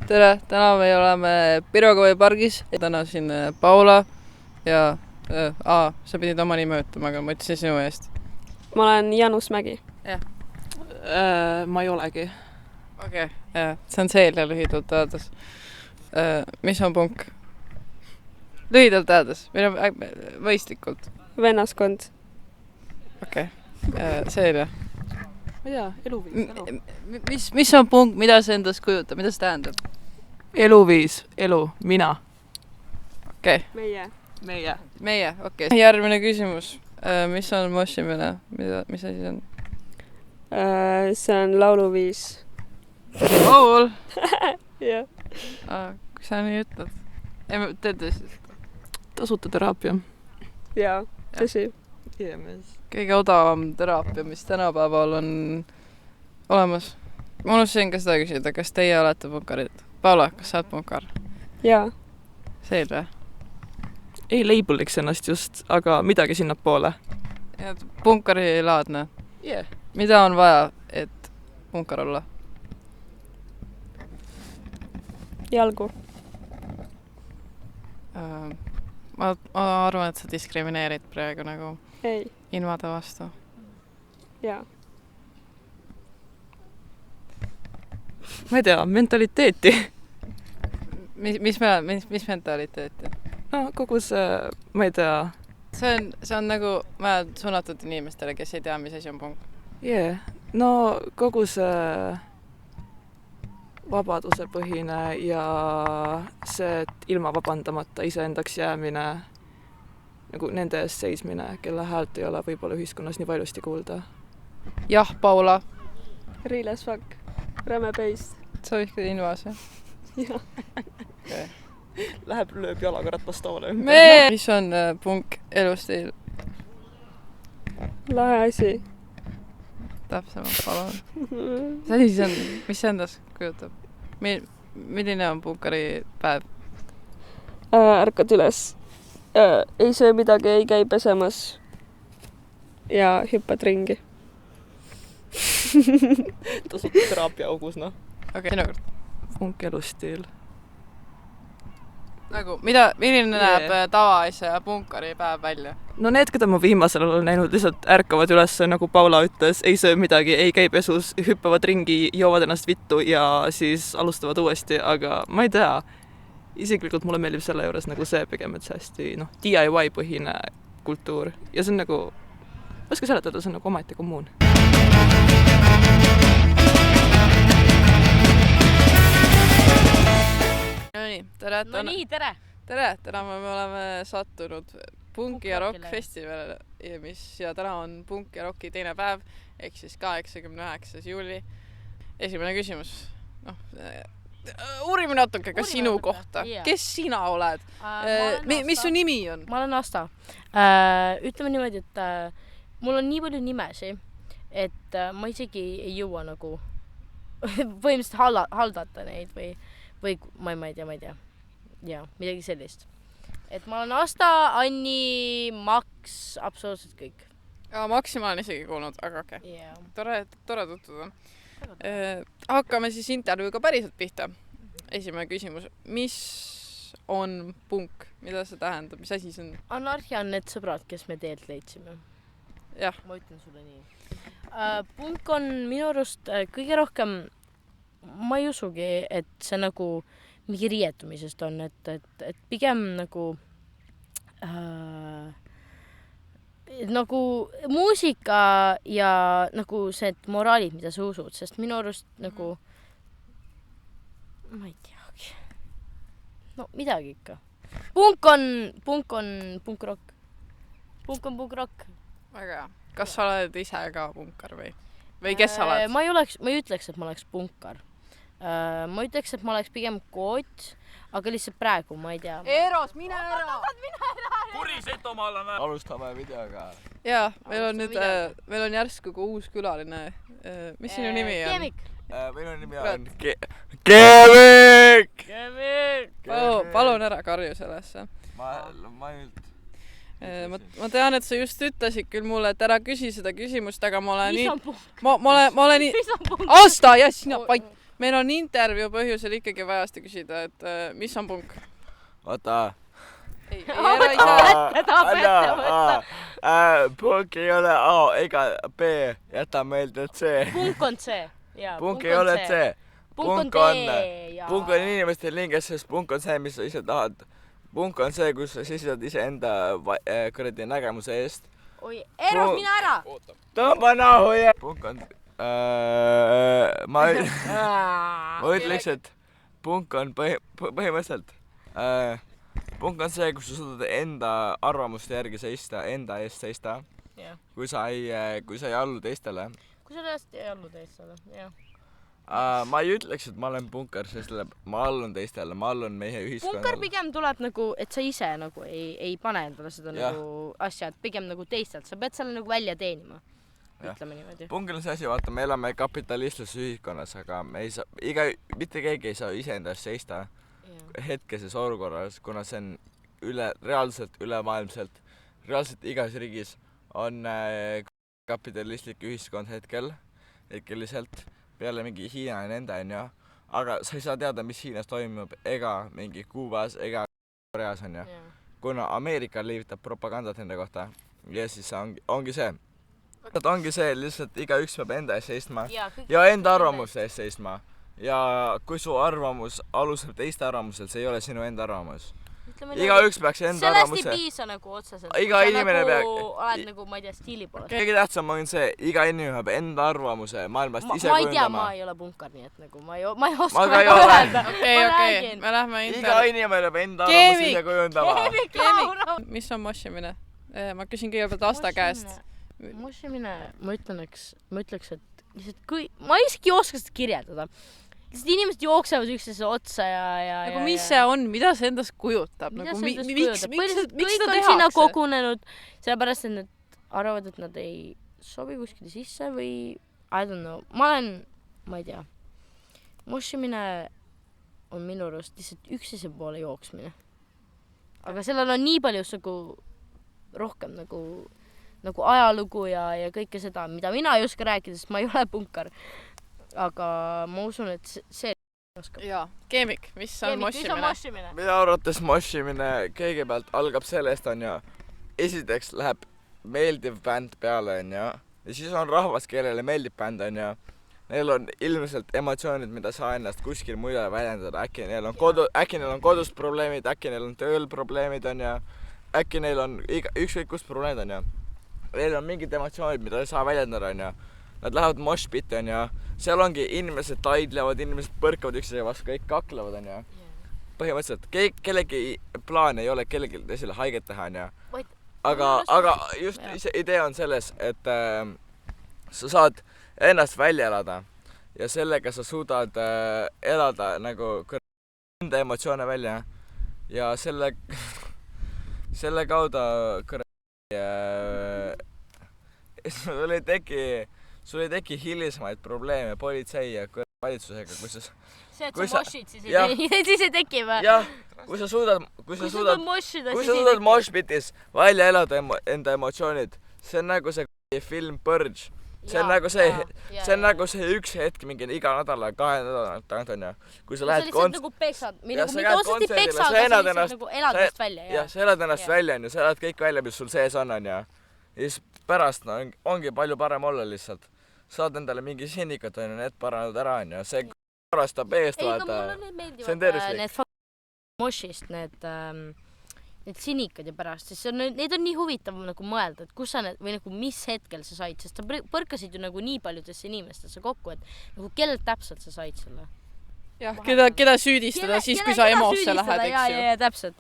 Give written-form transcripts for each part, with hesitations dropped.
tere, täna me oleme Pirogovi pargis. Täna siin Paula ja sa pidid oma nime ütlema, aga ma ütlesin sinu eest. Ma olen Janus Mägi. Jah. Ma ei olegi. Okei, see on Celia lühidalt öeldes. Mis on punk? Lühidalt öeldes, mõistlikult. Vennaskond. Okei, Celia. Ma ei tea, eluviis. Mis on punk, mida see endast kujutab, mida see tähendab? Eluviis, elu, mina. Okei. Meie, okei. Järgmine küsimus. Mis on moshimine? Mis asi see on? See on lauluviis. Laul? Jah. Kui sa nii ütled? Teed tõesti? Tasuta teraapia. Jaa, tõsi. Kõige odavam teraapia, mis tänapäeval on olemas. Ma unustasin ka seda küsida, kas teie olete punkarid? Paula, kas sa oled punkar? Jaa. Selge. Ei labeliks ennast just, aga midagi sinnapoole. Punkari laadne? Yeah. Mida on vaja, et punkar olla? Jalgu. Ma arvan, et sa diskrimineerid praegu nagu Ei. invade vastu. Jaa. Ma ei tea, mentaliteeti. Mis mentaliteeti? No, kogu see, ma ei tea. See on nagu suunatud inimestele, kes ei tea, mis asi on punk. Yeah. No, kogu see vabadusepõhine ja see, et ilma vabandamata iseendaks jäämine, nagu nende eest seismine, kelle häält ei ole võib-olla ühiskonnas nii valjusti kuulda. Jah, Paula. Real as fuck. Räme peist. Sa vihkad invas, jah? Jah. Okay. Läheb lööb jalaga ratvastoole. Mis on punk elustiil? Lahe asi. Täpsemalt, palun. Mis asi see on? Mis see endas kujutab? Milline on punkari päev? Ärkad üles. Ei söö midagi, ei käi pesemas. Ja hüppad ringi. Tasub teraapia augus, noh. Okei, sinu kord. Punk elustiil. Nagu, milline näeb tavaasja punkari päev välja? No need, keda ma viimasel olen näinud, lihtsalt ärkavad üles, nagu Paula ütles, ei söö midagi, ei käi pesus, hüppavad ringi, joovad ennast vittu ja siis alustavad uuesti, aga ma ei tea. Isiklikult mulle meeldib selle juures nagu see pigem, et see hästi DIY-põhine kultuur. Ja see on nagu, oska seletada, see on nagu omaette kommuun. Tere! Tere! Täna me oleme sattunud Punk ja Rock festivalile, ja täna on Punk ja Rocki teine päev, ehk siis 89. juuli. Esimene küsimus. Uurime natuke ka sinu kohta. Yeah. Kes sina oled? Mis su nimi on? Ma olen Asta. Ütleme niimoodi, et mul on nii palju nimesi, et ma isegi ei jõua nagu põhimõtteliselt haldata neid või ma ei tea. Ja, midagi sellist. Et ma olen Asta, Anni, Max, absoluutselt kõik. Maxi ma olen isegi kuulnud, aga okei. Yeah. Tore tutvuda. Hakkame siis intervjuuga päriselt pihta. Esimene küsimus. Mis on punk? Mida see tähendab? Mis asi see on? Anarhia on need sõbrad, kes me teelt leidsime. Jah. Ma ütlen sulle nii. Punk on minu arust kõige rohkem, ma ei usugi, et see nagu mingi riietumisest on, et pigem nagu nagu muusika ja nagu see moraalid, mida sa usud, sest minu arust nagu ma ei teagi. No midagi ikka. Punk on punk-rock. Punk on punk-rock. Väga hea. Kas sa oled ise ka punkar või kes sa oled? Ma ei ütleks, et ma oleks punkar. Ma ütleks, et ma oleks pigem koot, aga lihtsalt praegu, ma ei tea. Eros, mine ära! Kuri setomaalane! Alustame videoga. Jaa, meil on järsku ka uus külaline. Mis sinu nimi on? Kemik. Minu nimi on Kemik! Palun ära karju sellesse. Ma ainult... Ma tean, et sa just ütlesid küll mulle, et ära küsi seda küsimust, aga ma olen Mis nii... on punk? Ma olen nii... Mis on punk? Asta, ja sina pait! meil on intervjuu põhjusel ikkagi vaja seda küsida, et mis on punk? Oota. Ei saa. Punk ei ole A ega B, jäta meelde, et C. Punk on C. Punk ei ole C. Punk on D. Punk on inimestel hinges, sest punk on see, mis sa ise tahad. Punk on see, kus sa seisad iseenda kuradi nägemuse eest. Oi, Eros, mine ära! Tõmba nahu ja... Punk on... ma ütleks, et punk on põhimõtteliselt... Punk on see, kus sa suudad enda arvamuste järgi seista, enda eest seista. Kui sa ei allu teistele. Kui sa tõesti ei allu teistele, jah. Ma ei ütleks, et ma olen punkar, sest ma allun teistele, ma allun meie ühiskonnale. Punkar pigem tuleb nagu, et sa ise nagu ei pane endale seda nagu asja, et pigem nagu teistelt. Sa pead selle nagu välja teenima, ütleme niimoodi. Punkil on see asi, vaata, me elame kapitalistlises ühiskonnas, aga me ei saa, mitte keegi ei saa iseenda eest seista hetkeses olukorras, kuna see on reaalselt ülemaailmselt, reaalselt igas riigis on kapitalistlik ühiskond hetkeliselt. Peale mingi Hiina ja nende on aga sa ei saa teada, mis Hiinas toimub ega mingi Kuubas ega Koreas on kuna Ameerika levitab propagandat nende kohta ja siis ongi see. Ongi see, lihtsalt igaüks peab enda eest seistma ja enda arvamuse eest seistma ja kui su arvamus alustab teiste arvamusel, see ei ole sinu enda arvamus. Igaüks peaks enda arvamuse... Sellest ei piisa nagu otseselt. Iga inimene peab... oled nagu, ma ei tea, stiili poolest. Kõige tähtsam on see, iga inimene peab enda arvamuse maailmast ise kujundama. Ma ei tea, ma ei ole punkar, nii et nagu ma ei oska öelda. Okei, me lähme iga inimene peab enda arvamuse ise kujundama. Mis on moshimine? Ma küsin kõigepealt Asta käest. Moshimine, ma ütleks, et lihtsalt ma isegi ei oska seda kirjeldada. Lihtsalt inimesed jooksevad üksteise otsa ja... Nagu mis see on? Mida see endast kujutab? Mida see endast kujutab? Kõik on sinna kogunenud, sellepärast, et nad arvavad, et nad ei sobi kuskile sisse või... I don't know. Ma ei tea. Moshimine on minu arust lihtsalt üksteise poole jooksmine. Aga sellel on nii palju rohkem nagu ajalugu ja kõike seda, mida mina ei oska rääkida, sest ma ei ole punkar. Aga ma usun, et see oskab. Jaa, Keemik, mis on moshimine? Minu arvates moshimine kõigepealt algab sellest, esiteks läheb meeldiv bänd peale, ja siis on rahvas, kellele meeldib bänd, neil on ilmselt emotsioonid, mida saa ennast kuskil muide väljendada, äkki neil on kodus probleemid, äkki neil on tööl probleemid, äkki neil on ükskõik kust probleemid, neil on mingid emotsioonid, mida ei saa väljendada, nad lähevad moshpitti, seal ongi inimesed taidlevad, inimesed põrkavad üksteise vastu, kõik kaklevad, põhimõtteliselt, kellegi plaan ei ole kellegi teisele haiget teha, aga just see idee on selles, et sa saad ennast välja elada ja sellega sa suudad elada nagu enda emotsioone välja ja selle kaudu sul ei teki hilisemaid probleeme politsei ja valitsusega, kui sa... See, et sa moshid, siis ei teki või? Jah, kui sa suudad moshpitis välja elada enda emotsioonid, see on nagu see film Purge. See on nagu see üks hetk mingi iga nädala, 2 nädala tagant on kui sa lähed mitte osalt ei peksa, aga sa nagu elad ennast välja. Jah, sa elad ennast välja, sa elad kõik välja, mis sul sees on ja siis pärast ongi palju parem olla lihtsalt. Saad endale mingi sinnikat need paranud ära ja see korrastab eest vaata. See on tervislik. Need moshist, need sinikad ja pärast, siis need on nii huvitav nagu mõelda, et kus sa need, või nagu mis hetkel sa said, sest sa põrkasid ju nagu nii paljudesse inimestesse kokku, et nagu kellelt täpselt sa said selle. Jah, keda süüdistada siis, kui sa emosse lähed, eks ju. Ja, täpselt.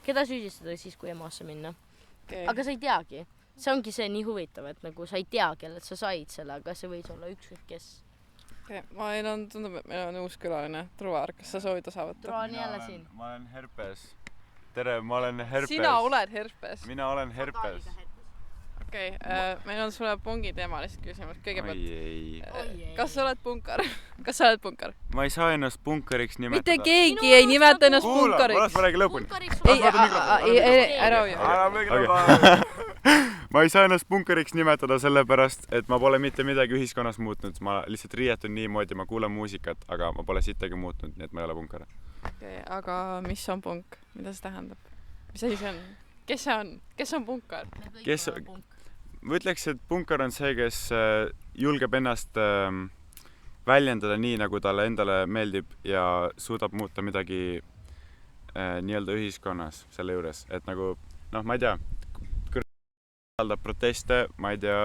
Keda süüdistada siis, kui emosse minna. Aga sa ei teagi. See ongi see nii huvitav, et nagu sa ei tea, kellelt sa said selle, aga see võis olla ükskõik kes. Tundub, et meil on uus külaline. Truvar, kas sa soovid osa võtta? Truvar on jälle siin. Ma olen Herpes. Tere, ma olen Herpes. Sina oled Herpes? Mina olen Herpes. Okei, meil on sulle pungi teemalised küsimus. Kõigepealt, kas sa oled punkar? Kas sa oled punkar? Ma ei saa ennast punkariks nimetada. Mitte keegi ei nimeta ennast punkariks. Kuula, ma räägin lõpuni. Ei, ära hoia. ma ei saa ennast punkeriks nimetada sellepärast, et ma pole mitte midagi ühiskonnas muutnud. Ma lihtsalt riietun niimoodi, ma kuulen muusikat, aga ma pole sittagi muutnud, nii et ma ei ole punkar. Okay, aga mis on punk? Mida see tähendab? Mis asi see on? Kes see on? Kes on punkar? Ma ütleks, et punkar on see, kes julgeb ennast väljendada nii, nagu talle endale meeldib ja suudab muuta midagi nii-öelda ühiskonnas selle juures. Et nagu, ma ei tea, kõrvaldab proteste, ma ei tea,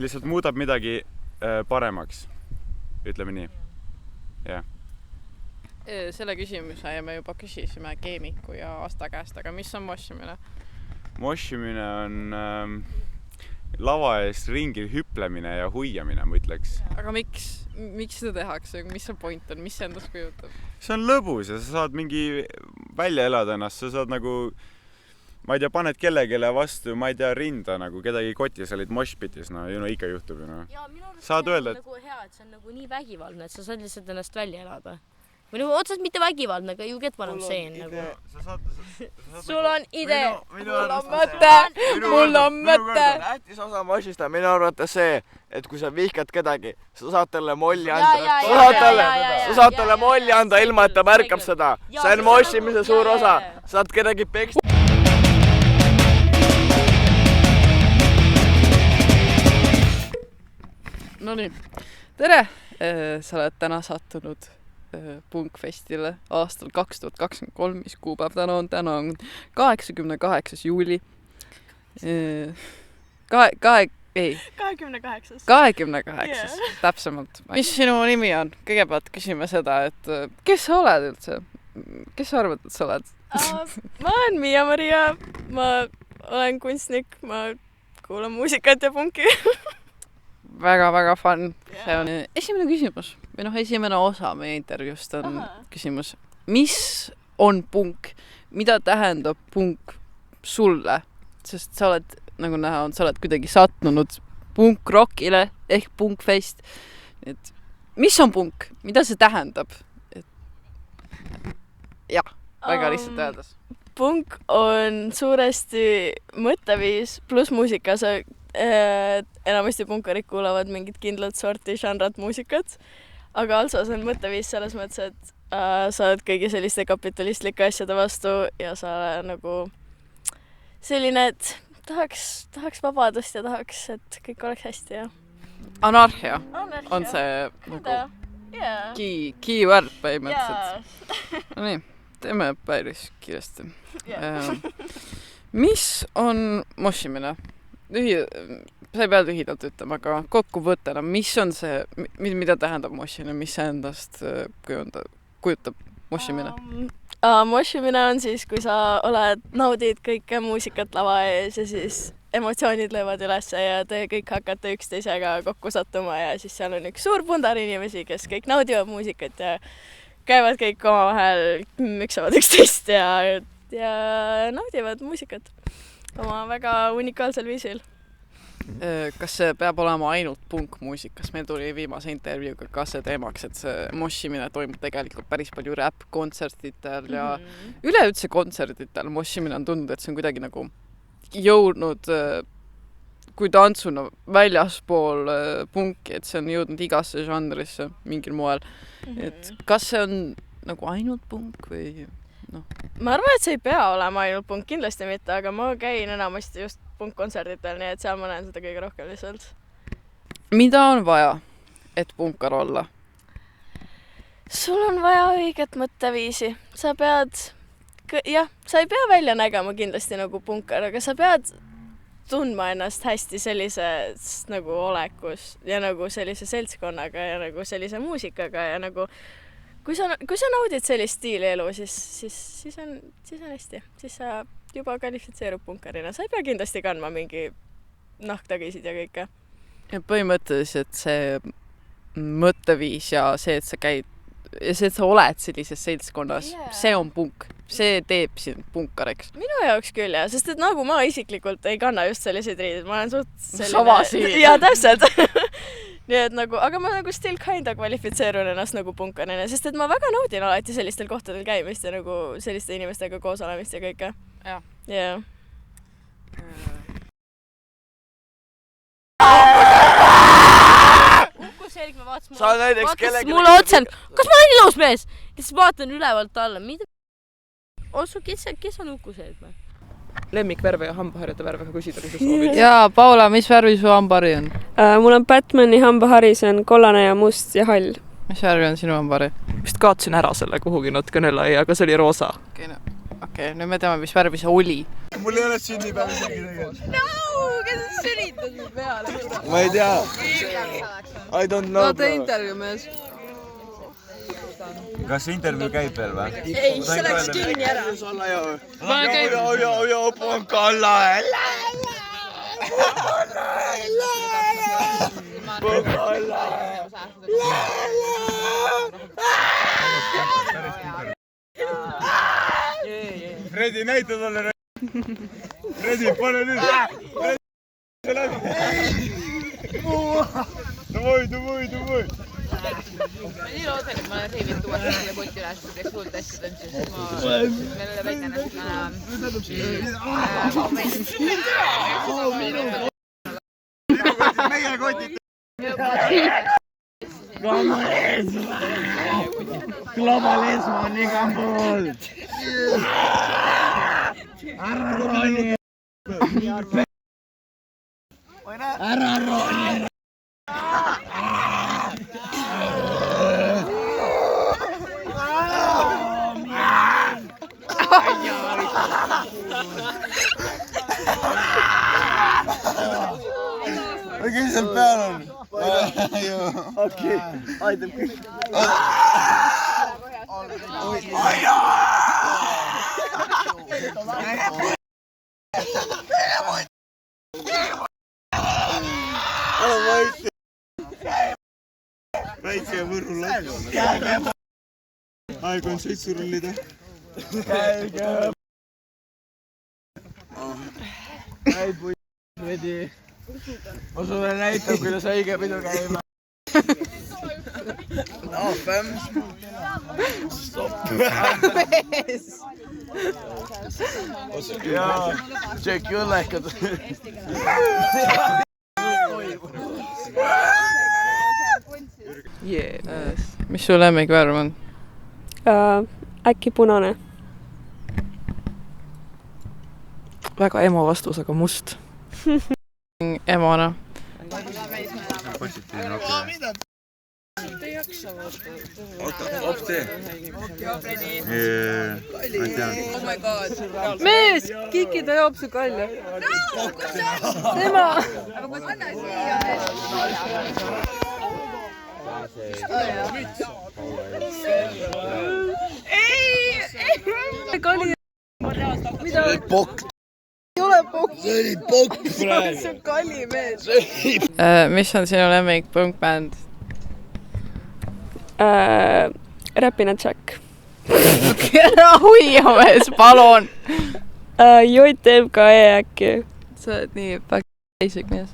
lihtsalt muudab midagi paremaks, ütleme nii. Yeah. Selle küsimuse me juba küsisime Keemiku ja Asta käest, aga mis on moshimine? Moshimine on lava ees ringi hüplemine ja huiamine, ma ütleks. Aga miks seda tehakse? Mis see point on? Mis see endast kujutab? See on lõbus ja sa saad mingi välja elada ennast, sa saad nagu, ma ei tea, paned kellegele vastu, ma ei tea, rinda nagu kedagi kotis, olid moshpitis, ikka juhtub. Ja minu arust saad see öelda, on nagu hea, et see on nagu nii vägivaldne, et sa saad lihtsalt ennast välja elada. Või nagu otseselt mitte vägivaldne, aga you get what I'm saying nagu. Sul on idee. Mul on mõte. Tähtis osa moshist on minu arvates see, et kui sa vihkad kedagi, sa saad talle molli anda. Sa saad talle molli anda ilma, et ta märkab seda. See on moshimise suur osa. Saad kedagi peksta. No nii. Tere! Sa oled täna sattunud punkfestile aastal 2023, mis kuupäev täna on 88. juuli. 28. Täpsemalt. Mis sinu nimi on? Kõigepealt küsime seda, et kes sa oled üldse? Kes sa arvad, et sa oled? Ma olen Miia-Maria, ma olen kunstnik, ma kuulan muusikat ja punki. Väga-väga fun. See on esimene küsimus. Või esimene osa meie intervjuust on küsimus. Mis on punk? Mida tähendab punk sulle? Sest sa oled, nagu näha on, sa oled kuidagi sattunud punkrockile ehk punkfest. Et mis on punk? Mida see tähendab? Jah, väga lihtsalt öeldes. Punk on suuresti mõtteviis pluss muusika. Enamasti punkarid kuulavad mingit kindlat sorti žanrat muusikat, aga also see on mõtteviis selles mõttes, et sa oled kõigi selliste kapitalistlike asjade vastu ja sa oled nagu selline, et tahaks vabadust ja tahaks, et kõik oleks hästi ja anarhia on see nagu keyword põhimõtteliselt. No nii, teeme päris kiiresti. Mis on moshimine? Sa ei pea lühidalt ütlema, aga kokkuvõttena, mis on see, mida tähendab moshimine, mis see endast kujutab moshimine? Moshimine on siis, kui sa naudid kõike muusikat lava ees ja siis emotsioonid löövad ülesse ja te kõik hakkate üksteisega kokku sattuma ja siis seal on üks suur pundar inimesi, kes kõik naudivad muusikat ja käivad kõik omavahel, müksavad üksteist ja naudivad muusikat oma väga unikaalsel viisil. Kas see peab olema ainult punkmuusikas? Meil tuli viimase intervjuuga ka see teemaks, et see moshimine toimub tegelikult päris palju rap-kontsertitel ja üleüldse kontsertitel. Moshimine on tundnud, et see on kuidagi nagu jõudnud kui tantsuna väljaspool punki, et see on jõudnud igasse žanrisse mingil moel. Et kas see on nagu ainult punk või noh? Ma arvan, et see ei pea olema ainult punk, kindlasti mitte, aga ma käin enamasti just punkkonsertitel, nii et seal ma näen seda kõige rohkem lihtsalt. Mida on vaja, et punkar olla? Sul on vaja õiget mõtteviisi. Sa ei pea välja nägema kindlasti nagu punkar, aga sa pead tundma ennast hästi sellises nagu olekus ja nagu sellise seltskonnaga ja nagu sellise muusikaga ja nagu kui sa naudid sellist stiili elu, siis on hästi. Siis sa juba kvalifitseerub punkarina. Sa ei pea kindlasti kandma mingi nahktagisid ja kõike. Ja põhimõtteliselt see mõtteviis ja see, et sa käid ja see, et sa oled sellises seltskonnas, see on punk. See teeb sind punkariks. Minu jaoks küll, jah. Sest et nagu ma isiklikult ei kanna just selliseid riidid. Ma olen suht selline... Sama siin. Ja, täpselt. Nii et nagu, aga ma nagu still kinda kvalifitseerun ennast nagu punkarina, sest et ma väga naudin alati sellistel kohtadel käimist ja nagu selliste inimestega koos olemist ja kõike. Jah. Yeah. Sa näiteks kellegi... mulle otsa, kas ma olen ilus mees? Ja siis vaatan ülevalt alla, mida... Osu, kes on ukused? Lemmikvärve ja hambaharjade värve küsida, kui sa soovid. Jaa, Paula, mis värvi su hambahari on? Mul on Batmani hambahari, see on kollane ja must ja hall. Mis värvi on sinu hambahari? Vist kaotasin ära selle kuhugi natukene lai, aga see oli roosa. Okei, nüüd me teame, mis värvi see oli. Mul ei ole sünnipäev isegi tegelikult. no, kes sülitas mu peale? Ma ei tea. I don't know. No tee intervjuu mees. Kas intervjuu käib veel või? Ei, see läks kinni ära. Joo, punkalla. Fredi, näita talle. Fredi, pane nüüd. Davai. Nii loodan, et ma olen reivit uuesti selle poti üles, kui teeks hullult hästi tõnsis, siis meil oli väike natukene... Meie kotid. Globalism on igal pool. Ära roni. Ära roni. Kes seal peal on? Okei, aitab kõik. Väike Võrru laps. Aeg on seitsurullida. Käi pui... Fredi. Ma sulle näitab, kuidas õige pidu käima. Fem. Stopp. Mees. Jaa, check julekad. Mis su lemmikvärv on? Äkki punane. Väga emo vastus, aga must. Emona. Positiivne okei. Hopp tee. Ma ei tea. Mees! Kiki ta joob su kalja. Tema! Ei! Kali! Mida? Pokk. Ei ole pokk. See oli pokk praegu. See on Kali mees. Mis on sinu lemmik punkbänd? Räpina Jack. Ära hoia mees, palun! JMKE äkki. Sa oled nii basic mees.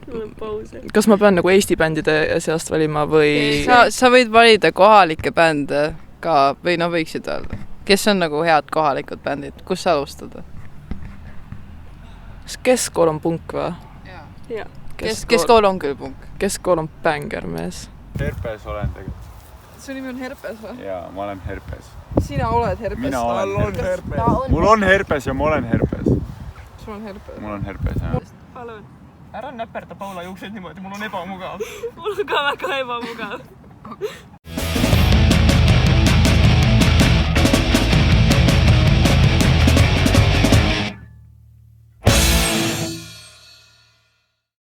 Mul on pause. Kas ma pean nagu Eesti bändide seast valima või... Sa võid valida kohalikke bände ka, või no võiksid olla. Kes on nagu head kohalikud bändid? Kus sa alustada? Kas keskkool on punk või? Jaa. Keskkool on küll punk. Keskkool on bänger mees. Herpes olen tegelikult. Su nimi on Herpes või? Jaa, ma olen herpes. Sina oled Herpes. Mina olen herpes. Mul on herpes ja ma olen herpes. Sul on Herpes. Mul on herpes, jah. Palun. Ära näperda Paula juukseid niimoodi, mul on ebamugav. Mul on ka väga ebamugav.